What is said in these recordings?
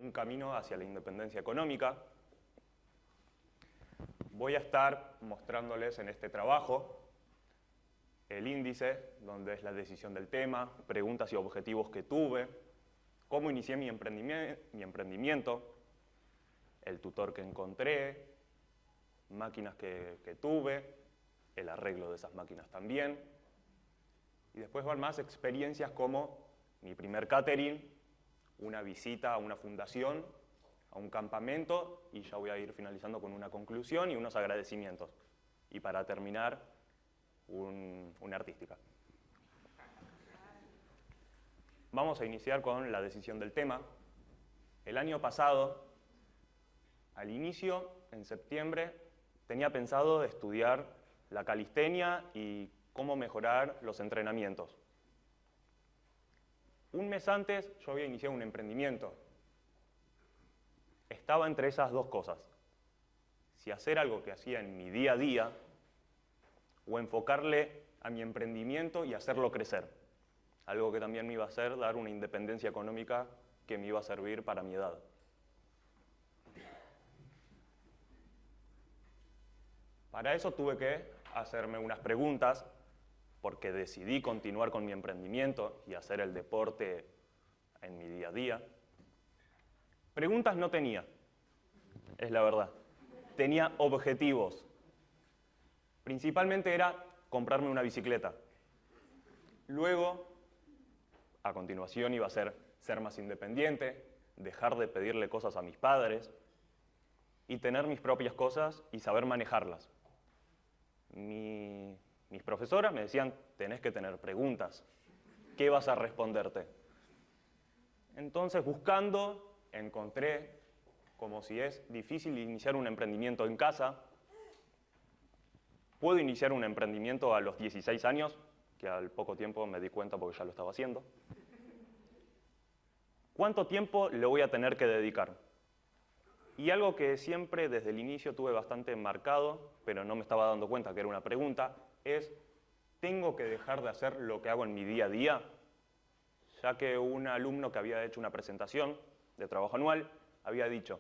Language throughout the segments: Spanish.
un camino hacia la independencia económica. Voy a estar mostrándoles en este trabajo el índice, donde es la decisión del tema, preguntas y objetivos que tuve, cómo inicié mi emprendimiento, el tutor que encontré, máquinas que tuve, el arreglo de esas máquinas también. Y después van más experiencias como mi primer catering, una visita a una fundación, a un campamento, y ya voy a ir finalizando con una conclusión y unos agradecimientos. Y para terminar, una artística. Vamos a iniciar con la decisión del tema. El año pasado, al inicio, en septiembre, tenía pensado estudiar la calistenia y cómo mejorar los entrenamientos. Un mes antes yo había iniciado un emprendimiento. Estaba entre esas dos cosas. Si hacer algo que hacía en mi día a día o enfocarle a mi emprendimiento y hacerlo crecer. Algo que también me iba a hacer dar una independencia económica que me iba a servir para mi edad. Para eso tuve que hacerme unas preguntas, porque decidí continuar con mi emprendimiento y hacer el deporte en mi día a día. Preguntas no tenía, es la verdad. Tenía objetivos. Principalmente era comprarme una bicicleta. Luego, a continuación, iba a ser más independiente, dejar de pedirle cosas a mis padres y tener mis propias cosas y saber manejarlas. Mis profesoras me decían, tenés que tener preguntas. ¿Qué vas a responderte? Entonces, buscando, encontré, como si es difícil iniciar un emprendimiento en casa, puedo iniciar un emprendimiento a los 16 años, que al poco tiempo me di cuenta porque ya lo estaba haciendo. ¿Cuánto tiempo le voy a tener que dedicar? Y algo que siempre desde el inicio tuve bastante marcado, pero no me estaba dando cuenta que era una pregunta, es, ¿tengo que dejar de hacer lo que hago en mi día a día? Ya que un alumno que había hecho una presentación de trabajo anual había dicho,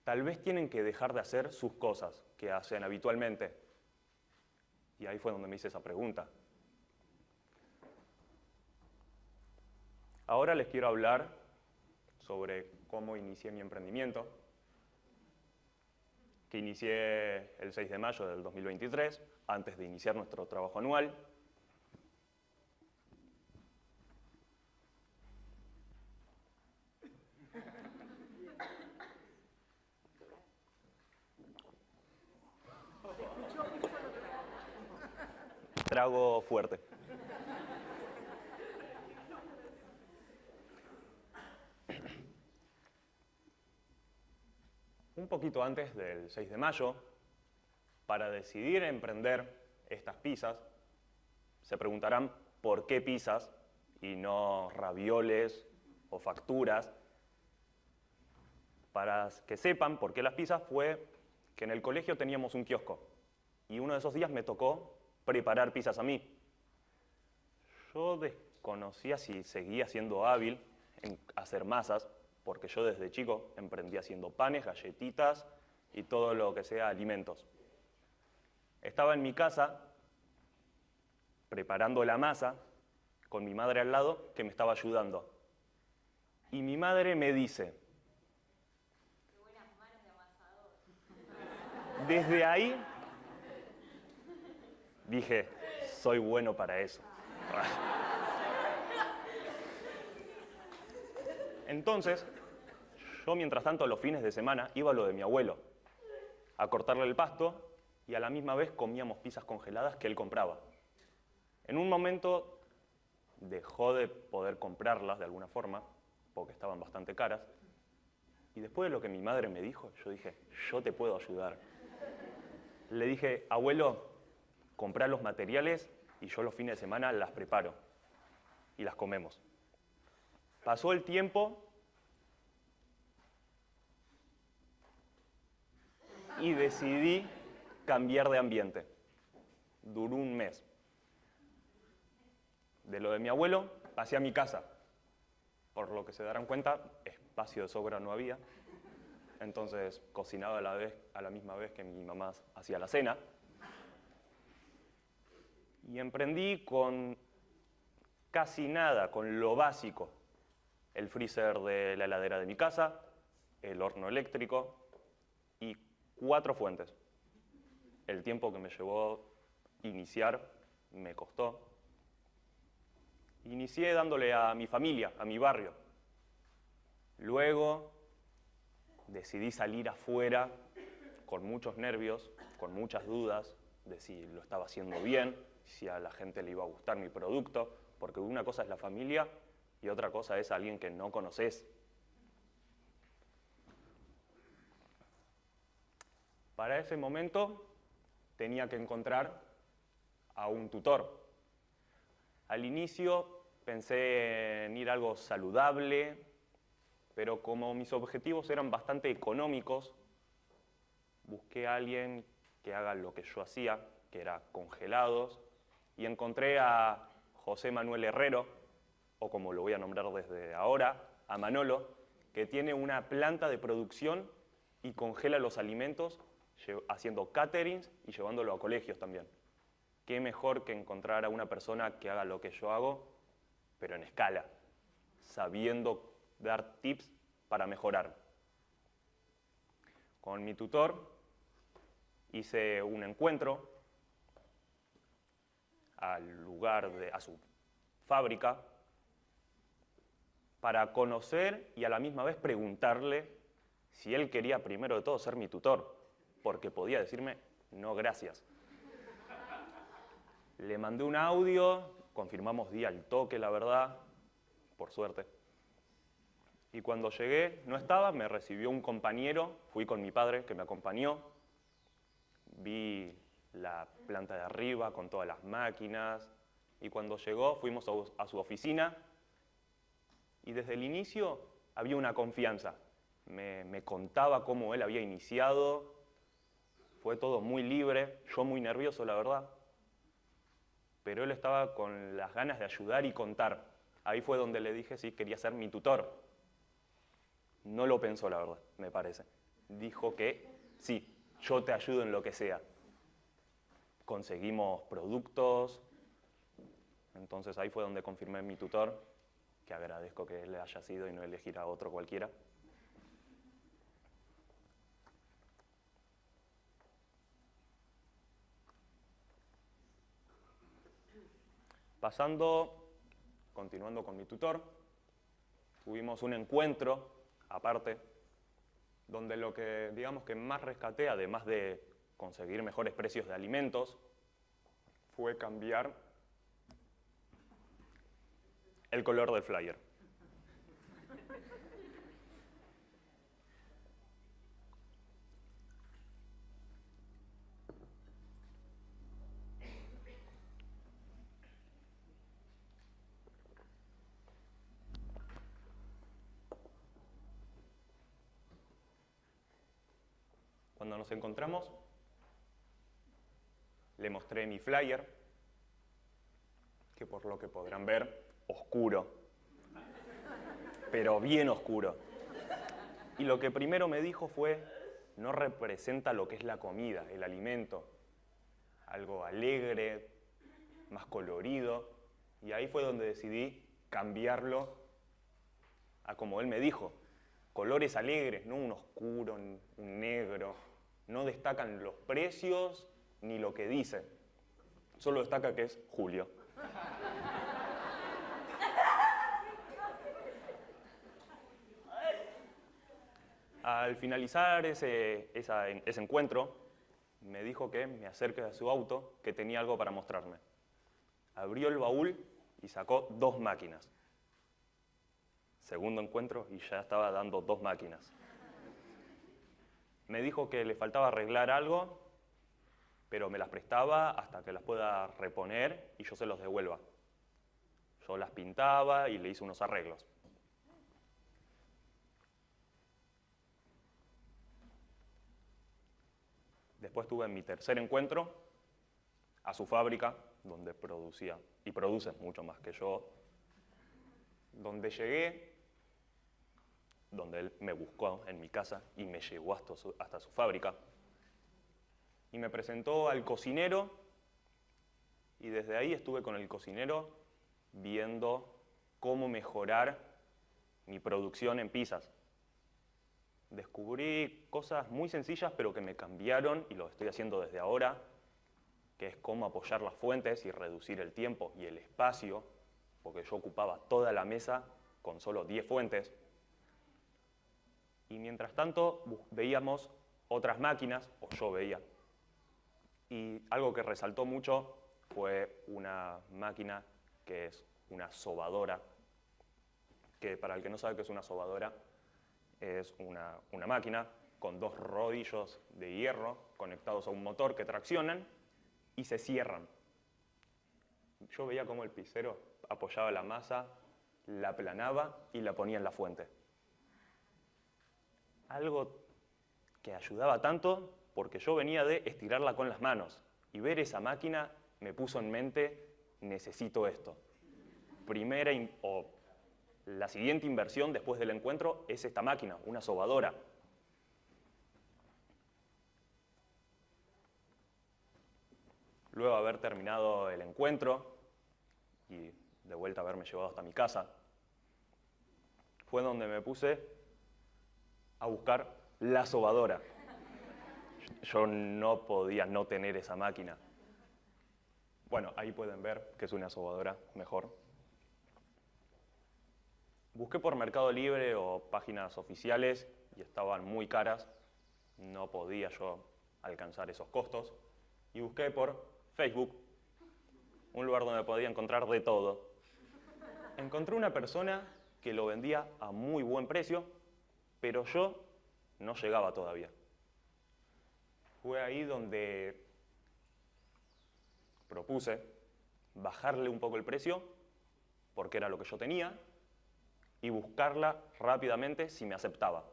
tal vez tienen que dejar de hacer sus cosas que hacen habitualmente. Y ahí fue donde me hice esa pregunta. Ahora les quiero hablar sobre cómo inicié mi emprendimiento, que inicié el 6 de mayo del 2023, antes de iniciar nuestro trabajo anual. Trago fuerte. Un poquito antes del 6 de mayo, para decidir emprender estas pizzas, se preguntarán por qué pizzas y no ravioles o facturas. Para que sepan por qué las pizzas fue que en el colegio teníamos un kiosco y uno de esos días me tocó preparar pizzas a mí. Yo desconocía si seguía siendo hábil en hacer masas, porque yo desde chico emprendí haciendo panes, galletitas y todo lo que sea alimentos. Estaba en mi casa preparando la masa con mi madre al lado que me estaba ayudando. Y mi madre me dice, qué buenas manos de amasador. desde ahí dije, soy bueno para eso. Entonces, yo mientras tanto los fines de semana iba a lo de mi abuelo, a cortarle el pasto y a la misma vez comíamos pizzas congeladas que él compraba. En un momento dejó de poder comprarlas de alguna forma, porque estaban bastante caras, y después de lo que mi madre me dijo, yo dije, yo te puedo ayudar. Le dije, abuelo, comprá los materiales y yo los fines de semana las preparo y las comemos. Pasó el tiempo y decidí cambiar de ambiente. Duró un mes. De lo de mi abuelo pasé a mi casa. Por lo que se darán cuenta, es espacio de sobra no había. Entonces cocinaba a la misma vez que mi mamá hacía la cena. Y emprendí con casi nada, con lo básico. El freezer de la heladera de mi casa, el horno eléctrico y 4 fuentes. El tiempo que me llevó iniciar me costó. Inicié dándole a mi familia, a mi barrio. Luego decidí salir afuera con muchos nervios, con muchas dudas de si lo estaba haciendo bien, si a la gente le iba a gustar mi producto, porque una cosa es la familia y otra cosa es alguien que no conoces. Para ese momento tenía que encontrar a un tutor. Al inicio pensé en ir a algo saludable, pero como mis objetivos eran bastante económicos, busqué a alguien que haga lo que yo hacía, que era congelados, y encontré a José Manuel Herrero, o como lo voy a nombrar desde ahora, a Manolo, que tiene una planta de producción y congela los alimentos haciendo caterings y llevándolo a colegios también. Qué mejor que encontrar a una persona que haga lo que yo hago, pero en escala, sabiendo dar tips para mejorar. Con mi tutor hice un encuentro a su fábrica, para conocer y a la misma vez preguntarle si él quería primero de todo ser mi tutor, porque podía decirme no gracias. Le mandé un audio, confirmamos día al toque, la verdad, por suerte. Y cuando llegué, no estaba, me recibió un compañero, fui con mi padre que me acompañó, vi la planta de arriba con todas las máquinas, y cuando llegó fuimos a su oficina, y desde el inicio había una confianza. Me contaba cómo él había iniciado, fue todo muy libre, yo muy nervioso, la verdad, pero él estaba con las ganas de ayudar y contar. Ahí fue donde le dije si quería ser mi tutor. No lo pensó, la verdad, me parece. Dijo que sí, yo te ayudo en lo que sea. Conseguimos productos, entonces ahí fue donde confirmé mi tutor, que agradezco que él haya sido y no elegir a otro cualquiera. Continuando con mi tutor, tuvimos un encuentro aparte, donde lo que digamos que más rescaté, además de conseguir mejores precios de alimentos, fue cambiar el color del flyer. Cuando nos encontramos, le mostré mi flyer, que por lo que podrán ver, oscuro, pero bien oscuro. Y lo que primero me dijo fue, no representa lo que es la comida, el alimento, algo alegre, más colorido, y ahí fue donde decidí cambiarlo a como él me dijo, colores alegres, no un oscuro, un negro. No destacan los precios ni lo que dice. Solo destaca que es Julio. Al finalizar ese encuentro, me dijo que me acerque a su auto, que tenía algo para mostrarme. Abrió el baúl y sacó 2 máquinas. Segundo encuentro y ya estaba dando 2 máquinas. Me dijo que le faltaba arreglar algo, pero me las prestaba hasta que las pueda reponer y yo se los devuelva. Yo las pintaba y le hice unos arreglos. Después tuve mi tercer encuentro a su fábrica, donde producía, y produce mucho más que yo, donde llegué donde él me buscó en mi casa y me llevó hasta su fábrica. Y me presentó al cocinero, y desde ahí estuve con el cocinero viendo cómo mejorar mi producción en pizzas. Descubrí cosas muy sencillas, pero que me cambiaron, y lo estoy haciendo desde ahora, que es cómo apoyar las fuentes y reducir el tiempo y el espacio, porque yo ocupaba toda la mesa con solo 10 fuentes. Y mientras tanto veíamos otras máquinas, o yo veía, y algo que resaltó mucho fue una máquina que es una sobadora, que para el que no sabe qué es una sobadora, es una máquina con 2 rodillos de hierro conectados a un motor que traccionan y se cierran. Yo veía cómo el pizzero apoyaba la masa, la aplanaba y la ponía en la fuente. Algo que ayudaba tanto porque yo venía de estirarla con las manos, y ver esa máquina me puso en mente, necesito esto. La siguiente inversión después del encuentro es esta máquina, una sobadora. Luego de haber terminado el encuentro y de vuelta haberme llevado hasta mi casa, fue donde me puse a buscar la sobadora. Yo no podía no tener esa máquina. Bueno, ahí pueden ver que es una sobadora mejor. Busqué por Mercado Libre o páginas oficiales y estaban muy caras. No podía yo alcanzar esos costos. Y busqué por Facebook, un lugar donde podía encontrar de todo. Encontré una persona que lo vendía a muy buen precio, pero yo no llegaba todavía. Fue ahí donde propuse bajarle un poco el precio, porque era lo que yo tenía, y buscarla rápidamente si me aceptaba.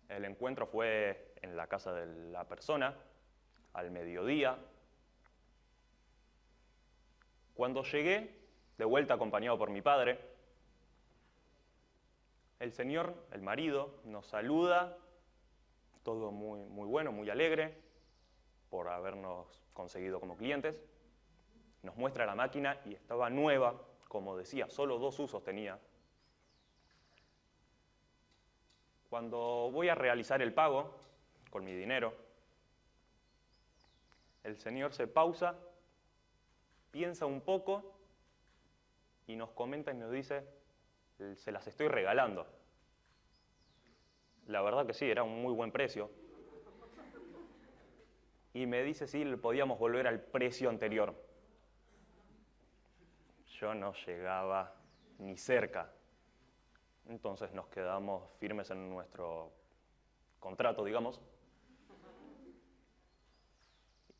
El encuentro fue en la casa de la persona, al mediodía. Cuando llegué, de vuelta acompañado por mi padre, el señor, el marido, nos saluda, todo muy bueno, muy alegre, por habernos conseguido como clientes. Nos muestra la máquina y estaba nueva, como decía, solo 2 usos tenía. Cuando voy a realizar el pago con mi dinero, el señor se pausa, piensa un poco y nos comenta y nos dice, se las estoy regalando. La verdad que sí, era un muy buen precio. Y me dice si podíamos volver al precio anterior. Yo no llegaba ni cerca. Entonces nos quedamos firmes en nuestro contrato, digamos.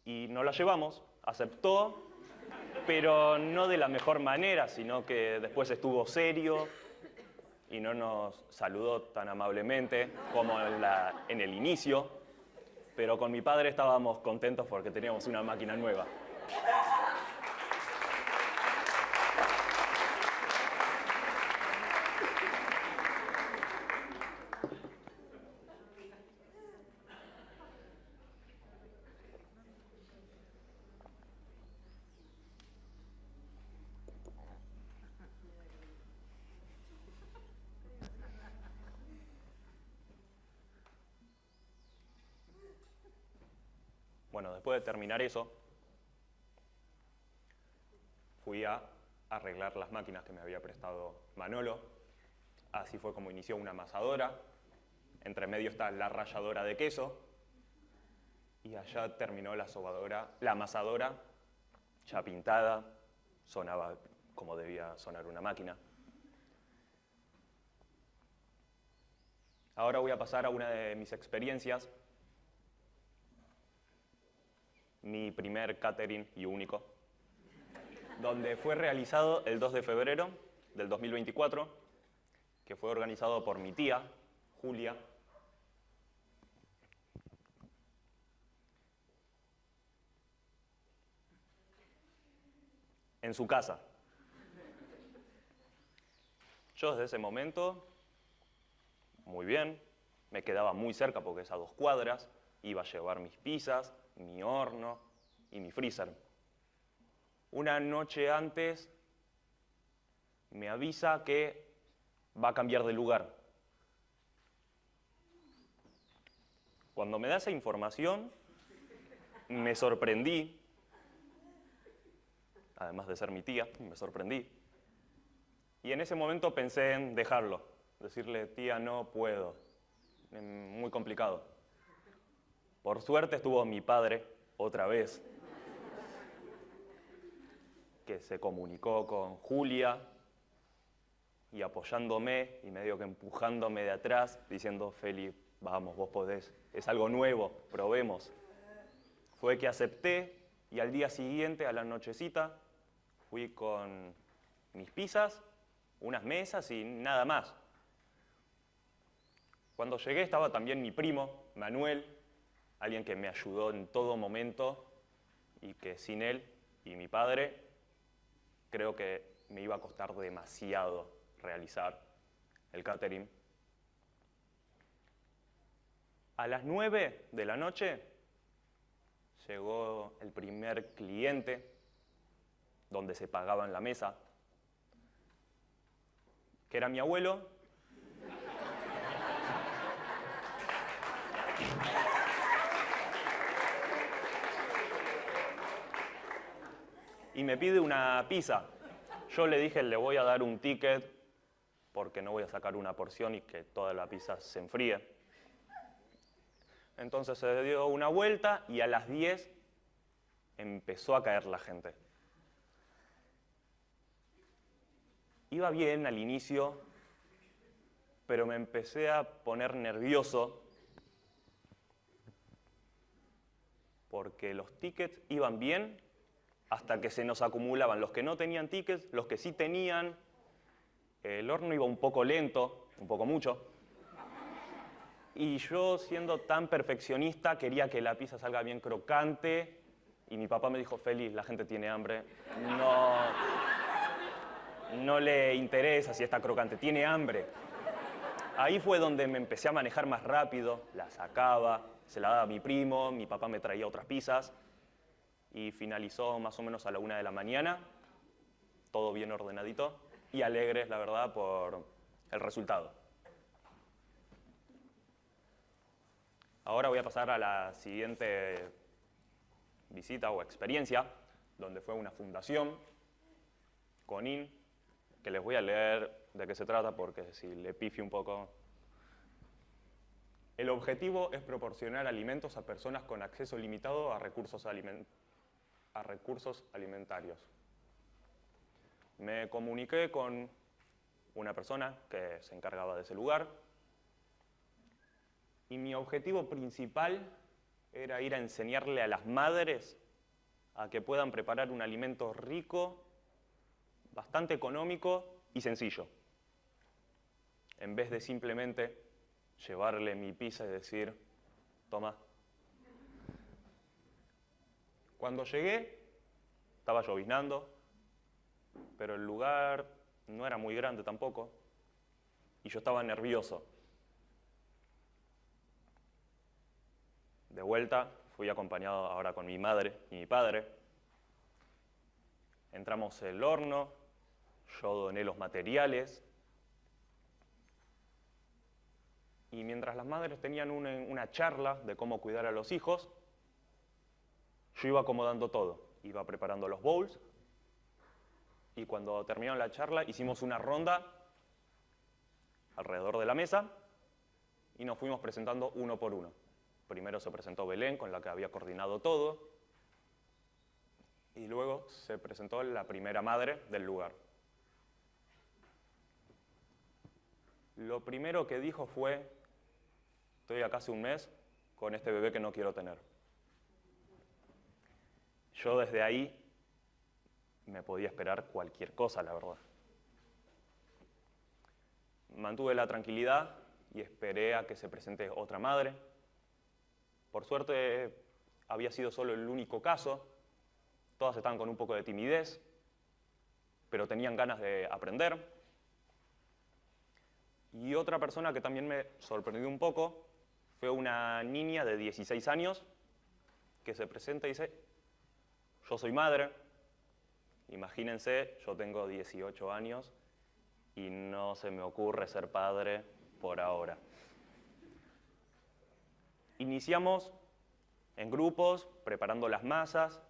Y nos la llevamos, aceptó, pero no de la mejor manera, sino que después estuvo serio y no nos saludó tan amablemente como en el inicio, pero con mi padre estábamos contentos porque teníamos una máquina nueva. Bueno, después de terminar eso, fui a arreglar las máquinas que me había prestado Manolo. Así fue como inició una amasadora. Entre medio está la ralladora de queso. Y allá terminó la amasadora, ya pintada, sonaba como debía sonar una máquina. Ahora voy a pasar a una de mis experiencias, mi primer catering y único, donde fue realizado el 2 de febrero del 2024, que fue organizado por mi tía, Julia. En su casa. Yo desde ese momento muy bien, me quedaba muy cerca porque es a 2 cuadras, iba a llevar mis pizzas, mi horno y mi freezer. Una noche antes me avisa que va a cambiar de lugar. Cuando me da esa información, me sorprendí, además de ser mi tía, me sorprendí. Y en ese momento pensé en dejarlo, decirle, tía, no puedo, muy complicado. Por suerte estuvo mi padre otra vez, que se comunicó con Julia y apoyándome y medio que empujándome de atrás, diciendo, Feli, vamos, vos podés, es algo nuevo, probemos. Fue que acepté y al día siguiente, a la nochecita, fui con mis pizzas, unas mesas y nada más. Cuando llegué estaba también mi primo, Manuel, alguien que me ayudó en todo momento y que sin él y mi padre creo que me iba a costar demasiado realizar el catering. A las 9 de la noche llegó el primer cliente donde se pagaba en la mesa, que era mi abuelo. Y me pide una pizza. Yo le dije, le voy a dar un ticket porque no voy a sacar una porción y que toda la pizza se enfríe. Entonces se dio una vuelta y a las 10 empezó a caer la gente. Iba bien al inicio, pero me empecé a poner nervioso porque los tickets iban bien hasta que se nos acumulaban los que no tenían tickets, los que sí tenían. El horno iba un poco lento, un poco mucho. Y yo, siendo tan perfeccionista, quería que la pizza salga bien crocante. Y mi papá me dijo, Feli, la gente tiene hambre. No le interesa si está crocante, tiene hambre. Ahí fue donde me empecé a manejar más rápido. La sacaba, se la daba a mi primo, mi papá me traía otras pizzas. Y finalizó más o menos a la 1 de la mañana. Todo bien ordenadito. Y alegres, la verdad, por el resultado. Ahora voy a pasar a la siguiente visita o experiencia, donde fue una fundación, CONIN, que les voy a leer de qué se trata, porque si le pifio un poco. El objetivo es proporcionar alimentos a personas con acceso limitado a recursos alimentarios. Me comuniqué con una persona que se encargaba de ese lugar y mi objetivo principal era ir a enseñarle a las madres a que puedan preparar un alimento rico, bastante económico y sencillo. En vez de simplemente llevarle mi pizza y decir, toma. Cuando llegué, estaba lloviznando, pero el lugar no era muy grande tampoco, y yo estaba nervioso. De vuelta, fui acompañado ahora con mi madre y mi padre. Entramos al horno, yo doné los materiales, y mientras las madres tenían una charla de cómo cuidar a los hijos, yo iba acomodando todo. Iba preparando los bowls, y cuando terminó la charla hicimos una ronda alrededor de la mesa y nos fuimos presentando uno por uno. Primero se presentó Belén, con la que había coordinado todo, y luego se presentó la primera madre del lugar. Lo primero que dijo fue, estoy acá hace un mes con este bebé que no quiero tener. Yo desde ahí me podía esperar cualquier cosa, la verdad. Mantuve la tranquilidad y esperé a que se presente otra madre. Por suerte había sido solo el único caso. Todas estaban con un poco de timidez, pero tenían ganas de aprender. Y otra persona que también me sorprendió un poco fue una niña de 16 años que se presenta y dice, yo soy madre, imagínense, yo tengo 18 años y no se me ocurre ser padre por ahora. Iniciamos en grupos, preparando las masas,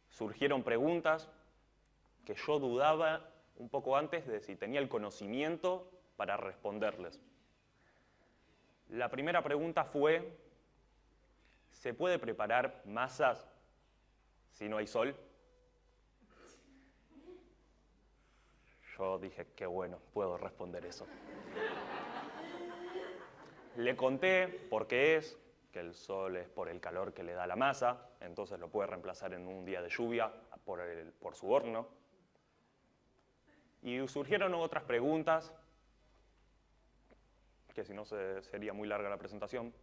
surgieron preguntas que yo dudaba un poco antes de si tenía el conocimiento para responderles. La primera pregunta fue, ¿se puede preparar masas si no hay sol? Yo dije, qué bueno, puedo responder eso. Le conté por qué es, que el sol es por el calor que le da la masa, entonces lo puede reemplazar en un día de lluvia por su horno. Y surgieron otras preguntas, que si no sería muy larga la presentación.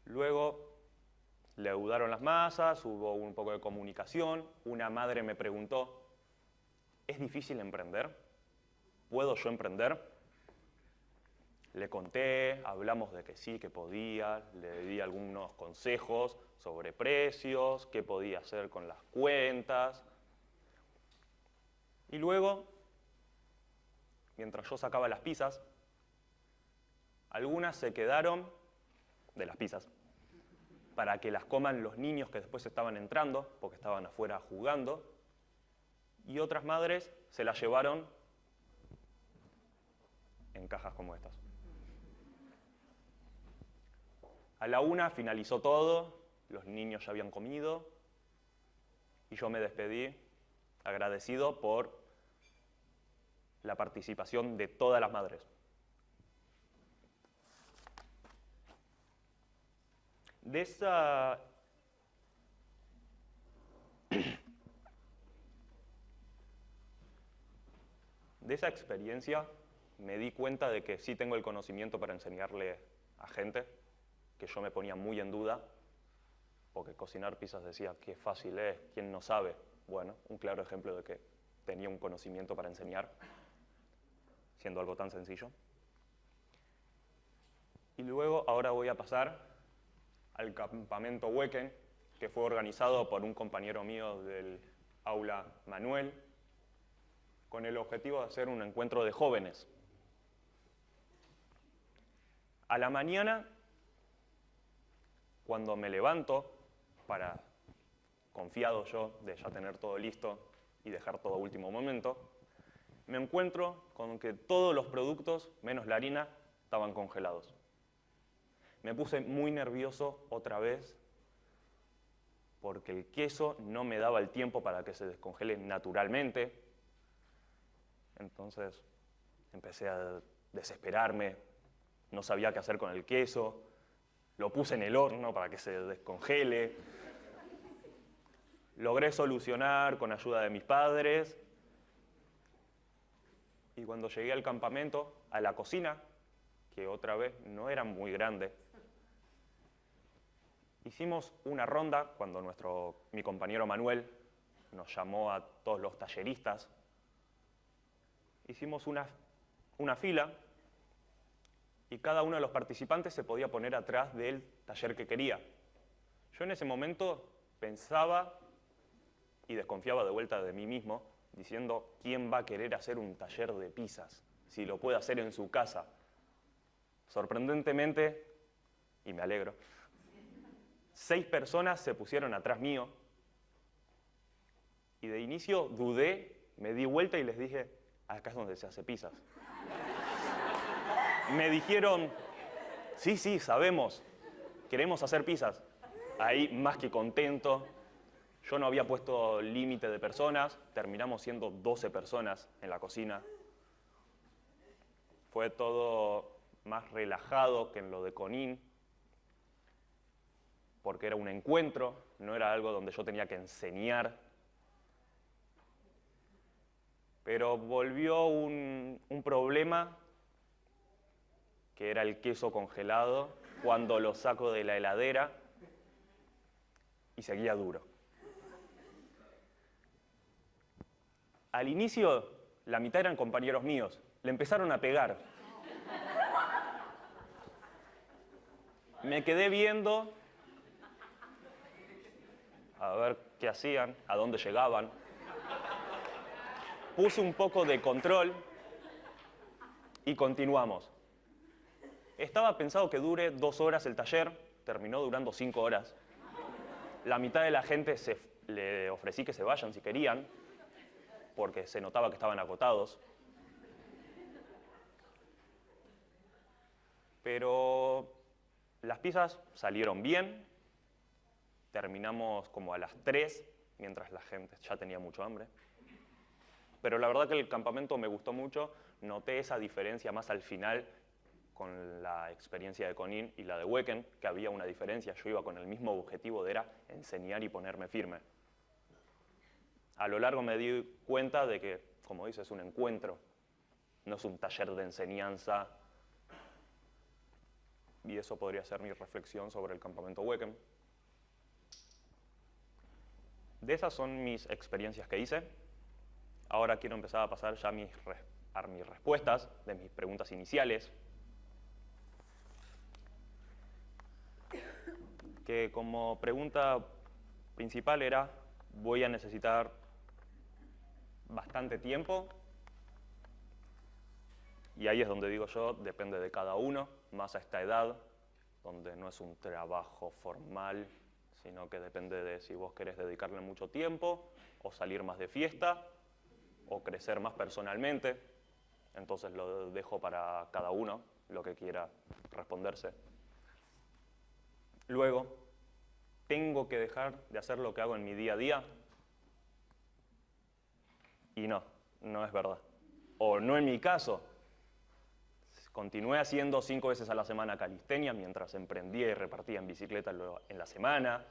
Luego le audaron las masas, hubo un poco de comunicación. Una madre me preguntó, ¿es difícil emprender? ¿Puedo yo emprender? Le conté, hablamos de que sí, que podía, le di algunos consejos sobre precios, qué podía hacer con las cuentas. Y luego, mientras yo sacaba las pizzas, algunas se quedaron de las pizzas para que las coman los niños que después estaban entrando, porque estaban afuera jugando, y otras madres se las llevaron en cajas como estas. A la 1 finalizó todo, los niños ya habían comido, y yo me despedí agradecido por la participación de todas las madres. De esa experiencia me di cuenta de que sí tengo el conocimiento para enseñarle a gente, que yo me ponía muy en duda, porque cocinar pizzas decía, qué fácil es, ¿quién no sabe? Bueno, un claro ejemplo de que tenía un conocimiento para enseñar, siendo algo tan sencillo. Y luego, ahora voy a pasar al campamento Weekend, que fue organizado por un compañero mío del aula, Manuel, con el objetivo de hacer un encuentro de jóvenes. A la mañana, cuando me levanto, confiado yo de ya tener todo listo y dejar todo a último momento, me encuentro con que todos los productos, menos la harina, estaban congelados. Me puse muy nervioso otra vez porque el queso no me daba el tiempo para que se descongele naturalmente. Entonces empecé a desesperarme, no sabía qué hacer con el queso, lo puse en el horno para que se descongele. Logré solucionar con ayuda de mis padres. Y cuando llegué al campamento, a la cocina, que otra vez no era muy grande, hicimos una ronda cuando mi compañero Manuel nos llamó a todos los talleristas. Hicimos una fila y cada uno de los participantes se podía poner atrás del taller que quería. Yo en ese momento pensaba y desconfiaba de vuelta de mí mismo, diciendo, ¿quién va a querer hacer un taller de pizzas si lo puede hacer en su casa? Sorprendentemente, y me alegro, 6 personas se pusieron atrás mío y de inicio dudé, me di vuelta y les dije, acá es donde se hace pizzas. Me dijeron, sí, sabemos, queremos hacer pizzas. Ahí más que contento. Yo no había puesto límite de personas, terminamos siendo 12 personas en la cocina. Fue todo más relajado que en lo de Conin, porque era un encuentro, no era algo donde yo tenía que enseñar. Pero volvió un problema, que era el queso congelado, cuando lo saco de la heladera y seguía duro. Al inicio, la mitad eran compañeros míos, le empezaron a pegar. Me quedé viendo a ver qué hacían, a dónde llegaban. Puse un poco de control y continuamos. Estaba pensado que dure 2 horas el taller, terminó durando 5 horas. La mitad de la gente le ofrecí que se vayan si querían, porque se notaba que estaban agotados. Pero las piezas salieron bien, terminamos como a las 3, mientras la gente ya tenía mucho hambre. Pero la verdad que el campamento me gustó mucho, noté esa diferencia más al final con la experiencia de Conin y la de Weekend, que había una diferencia, yo iba con el mismo objetivo de era enseñar y ponerme firme. A lo largo me di cuenta de que, como dice, es un encuentro, no es un taller de enseñanza. Y eso podría ser mi reflexión sobre el campamento Weekend. De esas son mis experiencias que hice. Ahora quiero empezar a pasar ya a mis respuestas de mis preguntas iniciales. Que como pregunta principal era, voy a necesitar bastante tiempo. Y ahí es donde digo yo, depende de cada uno, más a esta edad, donde no es un trabajo formal, sino que depende de si vos querés dedicarle mucho tiempo, o salir más de fiesta, o crecer más personalmente. Entonces lo dejo para cada uno, lo que quiera responderse. Luego, ¿tengo que dejar de hacer lo que hago en mi día a día? Y no, no es verdad. O no en mi caso. Continué haciendo 5 veces a la semana calistenia mientras emprendía y repartía en bicicleta en la semana.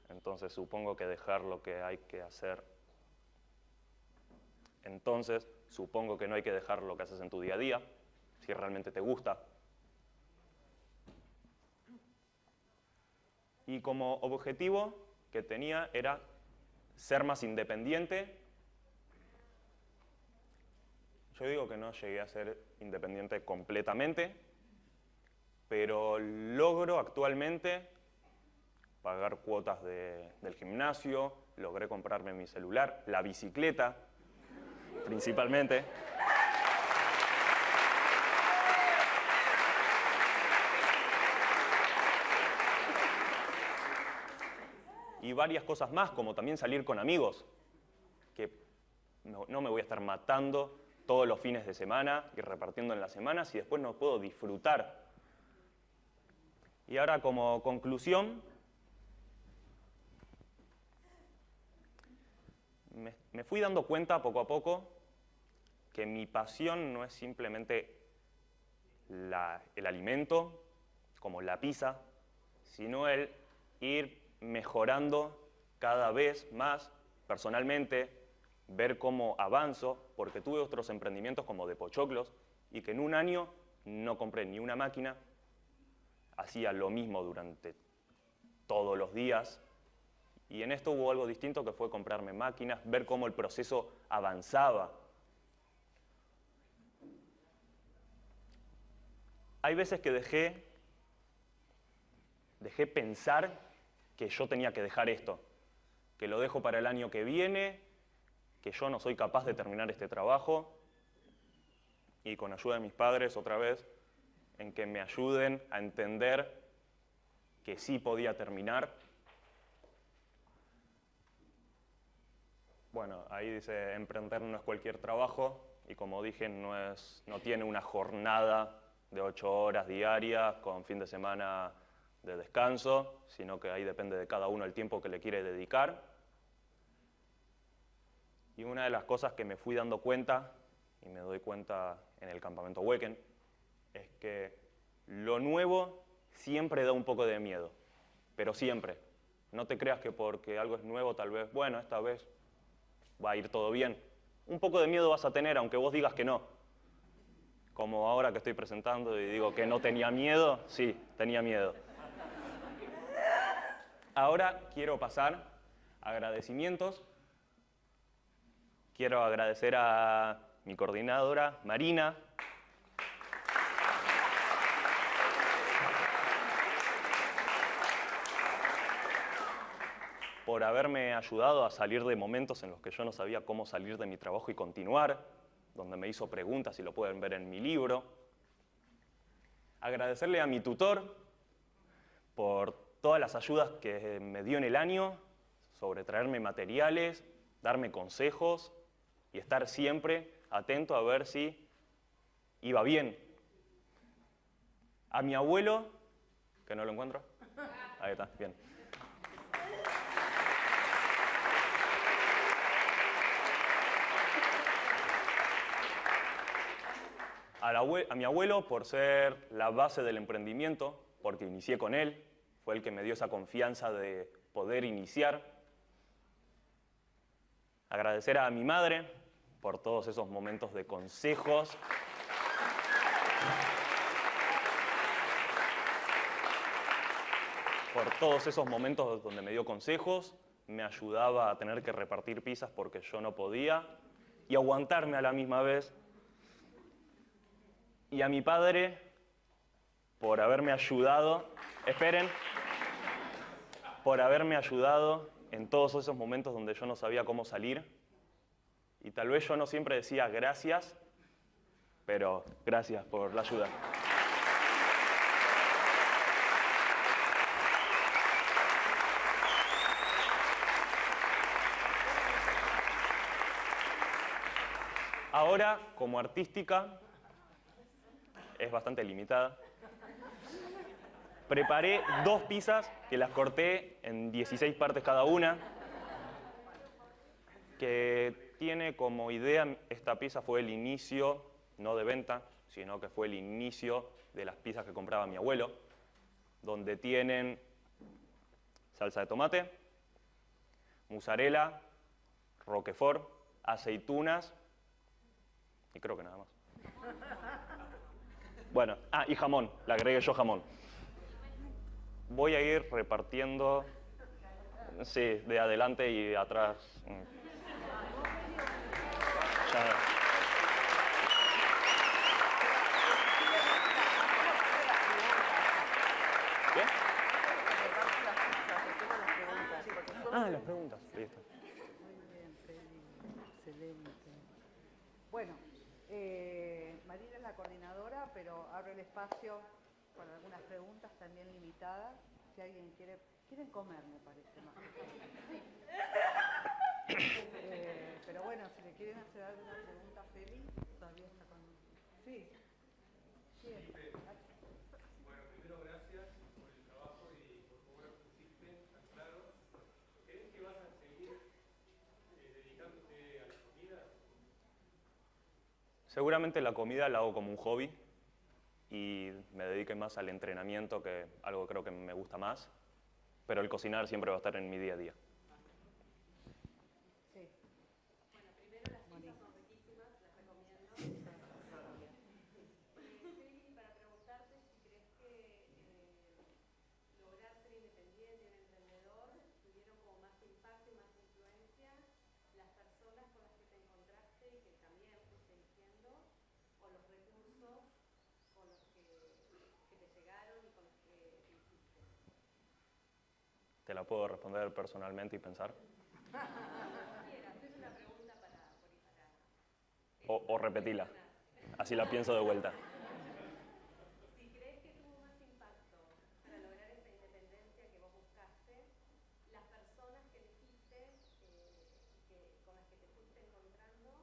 Entonces supongo que dejar lo que hay que hacer. Entonces supongo que no hay que dejar lo que haces en tu día a día, si realmente te gusta. Y como objetivo que tenía era ser más independiente. Yo digo que no llegué a ser independiente completamente, pero logro actualmente pagar cuotas del gimnasio, logré comprarme mi celular, la bicicleta, principalmente. Y varias cosas más, como también salir con amigos, que no me voy a estar matando todos los fines de semana y repartiendo en las semanas y después no puedo disfrutar. Y ahora como conclusión, me fui dando cuenta poco a poco que mi pasión no es simplemente el alimento, como la pizza, sino el ir mejorando cada vez más personalmente, ver cómo avanzo, porque tuve otros emprendimientos como de pochoclos y que en un año no compré ni una máquina, hacía lo mismo durante todos los días y en esto hubo algo distinto que fue comprarme máquinas, ver cómo el proceso avanzaba. Hay veces que dejé pensar que yo tenía que dejar esto, que lo dejo para el año que viene, que yo no soy capaz de terminar este trabajo y con ayuda de mis padres, otra vez, en que me ayuden a entender que sí podía terminar. Bueno, ahí dice, emprender no es cualquier trabajo y como dije, no tiene una jornada de 8 horas diarias con fin de semana de descanso, sino que ahí depende de cada uno el tiempo que le quiere dedicar. Y una de las cosas que me fui dando cuenta, y me doy cuenta en el campamento Weekend, es que lo nuevo siempre da un poco de miedo, pero siempre. No te creas que porque algo es nuevo, tal vez, bueno, esta vez va a ir todo bien. Un poco de miedo vas a tener, aunque vos digas que no. Como ahora que estoy presentando y digo que no tenía miedo, sí, tenía miedo. Ahora quiero pasar a agradecimientos. Quiero agradecer a mi coordinadora Marina, por haberme ayudado a salir de momentos en los que yo no sabía cómo salir de mi trabajo y continuar, donde me hizo preguntas y lo pueden ver en mi libro. Agradecerle a mi tutor por todas las ayudas que me dio en el año, sobre traerme materiales, darme consejos y estar siempre atento a ver si iba bien. A mi abuelo, que no lo encuentro. Ahí está, bien. A mi abuelo por ser la base del emprendimiento, porque inicié con él, fue el que me dio esa confianza de poder iniciar. Agradecer a mi madre por todos esos momentos de consejos. Por todos esos momentos donde me dio consejos, me ayudaba a tener que repartir pizzas porque yo no podía y aguantarme a la misma vez. Y a mi padre por haberme ayudado, por haberme ayudado en todos esos momentos donde yo no sabía cómo salir. Y tal vez yo no siempre decía gracias, pero gracias por la ayuda. Ahora, como artística, es bastante limitada. Preparé 2 pizzas que las corté en 16 partes cada una, que tiene como idea, esta pizza fue el inicio, no de venta, sino que fue el inicio de las pizzas que compraba mi abuelo, donde tienen salsa de tomate, mozzarella, roquefort, aceitunas y creo que nada más. Bueno, y jamón, le agregué yo jamón. Voy a ir repartiendo, sí, de adelante y de atrás. Ya. ¿Qué? Las preguntas, listo. Muy bien, Feli, excelente. Bueno, Marina es la coordinadora, pero abre el espacio para algunas preguntas también limitadas. Si alguien quieren comer, me parece más. Pero bueno, si le quieren hacer alguna pregunta a Feli, todavía está con... Sí. Bien. Bueno, primero gracias por el trabajo y por cómo lo pusiste tan claro. ¿Crees que vas a seguir dedicándote a la comida? Seguramente la comida la hago como un hobby y me dedique más al entrenamiento, que algo creo que me gusta más, pero el cocinar siempre va a estar en mi día a día. Sí. Bueno, primero las pizzas son riquísimas, las recomiendo. Feli, para preguntarte si crees que lograr ser independiente y un emprendedor tuvieron como más impacto y más influencia las personas con las que te encontraste y que también fuiste eligiendo, o los recursos con los que te llegaron y con los que hiciste. ¿Te la puedo responder personalmente y pensar? Es una pregunta O repetirla, así la pienso de vuelta. Si crees que tuvo más impacto para lograr esa independencia que vos buscaste, las personas que elegiste, con las que te fuiste encontrando,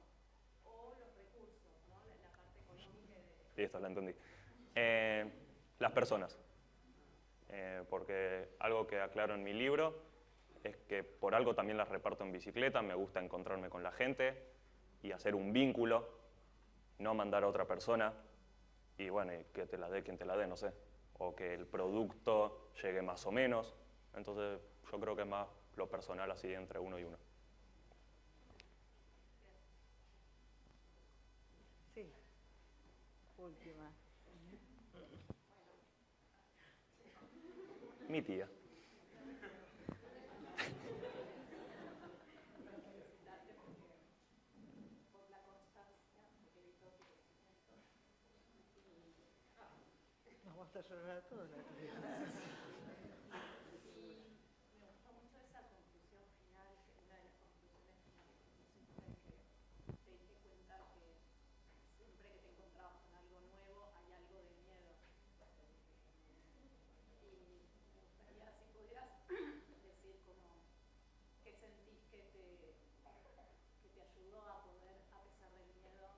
o los recursos, ¿no? La parte económica de... Listo, la entendí. Las personas. Porque algo que aclaro en mi libro es que por algo también las reparto en bicicleta, me gusta encontrarme con la gente y hacer un vínculo, no mandar a otra persona y bueno, y que te la dé quien te la dé, no sé, o que el producto llegue más o menos. Entonces yo creo que es más lo personal así entre uno y uno. Sí. Última. Mi tía. vamos a llorar a todos. Y me gustó mucho esa conclusión final, que una de las conclusiones finales que pusiste, que te diste cuenta que siempre que te encontrabas con algo nuevo hay algo de miedo. Y me gustaría, si pudieras decir como, ¿qué sentís que te ayudó a poder, a pesar del miedo,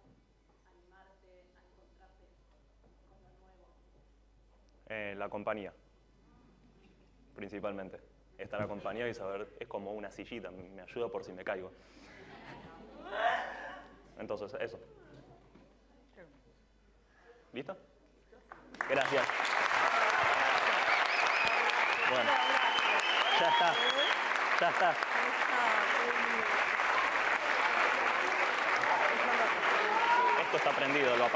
animarte a encontrarte con lo nuevo? La compañía, principalmente. Estar acompañado y saber, es como una sillita, me ayuda por si me caigo. Entonces, eso. ¿Listo? Gracias. Bueno, ya está. Ya está. Esto está prendido, lo apago.